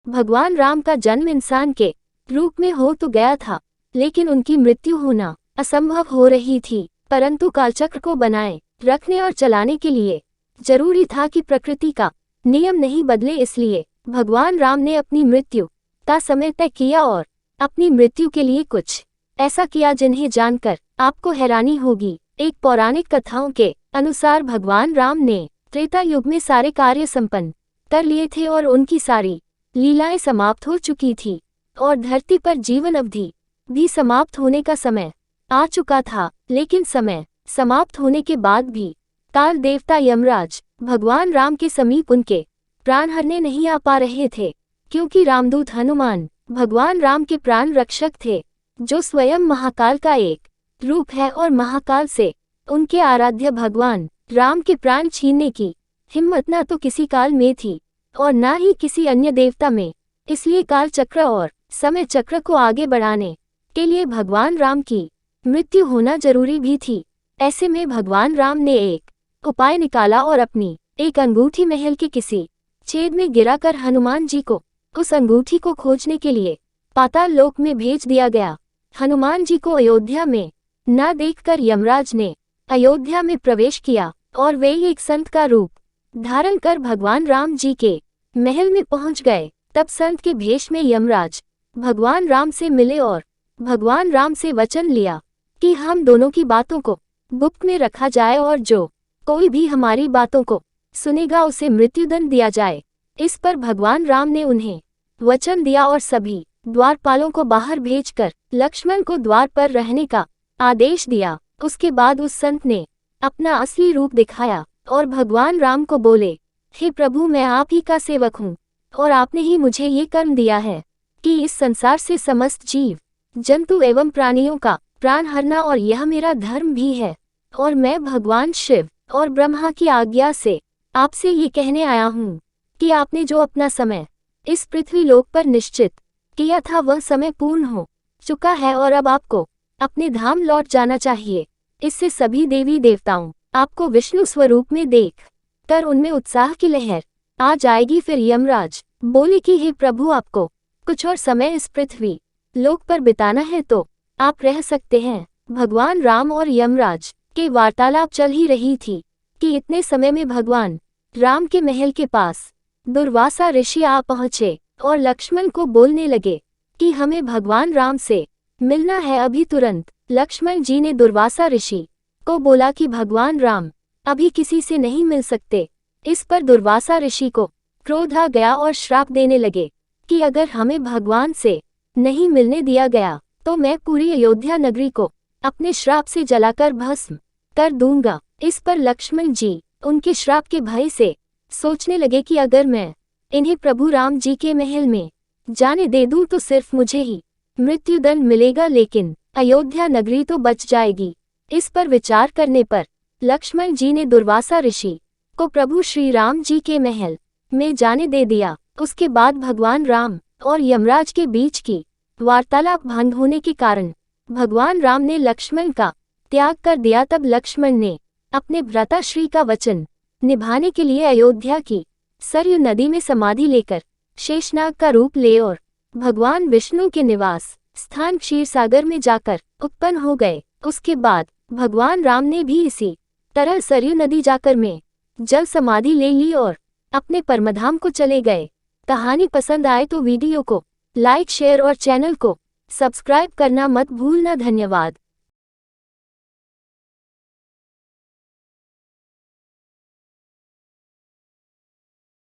भगवान राम का जन्म इंसान के रूप में हो तो गया था, लेकिन उनकी मृत्यु होना असंभव हो रही थी। परंतु कालचक्र को बनाए रखने और चलाने के लिए जरूरी था कि प्रकृति का नियम नहीं बदले, इसलिए भगवान राम ने अपनी मृत्यु का समय तय किया और अपनी मृत्यु के लिए कुछ ऐसा किया जिन्हें जानकर आपको हैरानी होगी। एक पौराणिक कथाओं के अनुसार भगवान राम ने त्रेता युग में सारे कार्य संपन्न कर लिए थे और उनकी सारी लीलाएं समाप्त हो चुकी थी और धरती पर जीवन अवधि भी समाप्त होने का समय आ चुका था। लेकिन समय समाप्त होने के बाद भी काल देवता यमराज भगवान राम के समीप उनके प्राण हरने नहीं आ पा रहे थे, क्योंकि रामदूत हनुमान भगवान राम के प्राण रक्षक थे, जो स्वयं महाकाल का एक रूप है और महाकाल से उनके आराध्य भगवान राम के प्राण छीनने की हिम्मत न तो किसी काल में थी और न ही किसी अन्य देवता में। इसलिए काल चक्र और समय चक्र को आगे बढ़ाने के लिए भगवान राम की मृत्यु होना जरूरी भी थी। ऐसे में भगवान राम ने एक उपाय निकाला और अपनी एक अंगूठी महल के किसी छेद में गिराकर हनुमान जी को उस अंगूठी को खोजने के लिए पाताल लोक में भेज दिया गया। हनुमान जी को अयोध्या में न देखकर यमराज ने अयोध्या में प्रवेश किया और वे एक संत का रूप धारण कर भगवान राम जी के महल में पहुंच गए। तब संत के भेष में यमराज भगवान राम से मिले और भगवान राम से वचन लिया कि हम दोनों की बातों को गुप्त में रखा जाए और जो कोई भी हमारी बातों को सुनेगा उसे मृत्युदंड दिया जाए। इस पर भगवान राम ने उन्हें वचन दिया और सभी द्वारपालों को बाहर भेजकर लक्ष्मण को द्वार पर रहने का आदेश दिया। उसके बाद उस संत ने अपना असली रूप दिखाया और भगवान राम को बोले, हे प्रभु, मैं आप ही का सेवक हूँ और आपने ही मुझे ये कर्म दिया है कि इस संसार से समस्त जीव जंतु एवं प्राणियों का प्राण हरना, और यह मेरा धर्म भी है। और मैं भगवान शिव और ब्रह्मा की आज्ञा से आपसे ये कहने आया हूँ कि आपने जो अपना समय इस पृथ्वी लोक पर निश्चित किया था वह समय पूर्ण हो चुका है और अब आपको अपने धाम लौट जाना चाहिए। इससे सभी देवी देवताओं आपको विष्णु स्वरूप में देख कर उनमें उत्साह की लहर आ जाएगी। फिर यमराज बोले कि हे प्रभु, आपको कुछ और समय इस पृथ्वी लोक पर बिताना है तो आप रह सकते हैं। भगवान राम और यमराज के वार्तालाप चल ही रही थी कि इतने समय में भगवान राम के महल के पास दुर्वासा ऋषि आ पहुंचे और लक्ष्मण को बोलने लगे कि हमें भगवान राम से मिलना है अभी तुरंत। लक्ष्मण जी ने दुर्वासा ऋषि को बोला कि भगवान राम अभी किसी से नहीं मिल सकते। इस पर दुर्वासा ऋषि को क्रोध आ गया और श्राप देने लगे कि अगर हमें भगवान से नहीं मिलने दिया गया तो मैं पूरी अयोध्या नगरी को अपने श्राप से जलाकर भस्म कर दूंगा। इस पर लक्ष्मण जी उनके श्राप के भय से सोचने लगे कि अगर मैं इन्हें प्रभु राम जी के महल में जाने दे दूं तो सिर्फ मुझे ही मृत्युदंड मिलेगा, लेकिन अयोध्या नगरी तो बच जाएगी। इस पर विचार करने पर लक्ष्मण जी ने दुर्वासा ऋषि को प्रभु श्री राम जी के महल में जाने दे दिया। उसके बाद भगवान राम और यमराज के बीच की वार्तालाप भंग होने के कारण भगवान राम ने लक्ष्मण का त्याग कर दिया। तब लक्ष्मण ने अपने भ्राताश्री का वचन निभाने के लिए अयोध्या की सरयू नदी में समाधि लेकर शेषनाग का रूप ले और भगवान विष्णु के निवास स्थान क्षीरसागर में जाकर उत्पन्न हो गए। उसके बाद भगवान राम ने भी इसी तरह सरयू नदी जाकर में जल समाधि ले ली और अपने परमधाम को चले गए। कहानी पसंद आए तो वीडियो को लाइक, शेयर और चैनल को सब्सक्राइब करना मत भूलना। धन्यवाद।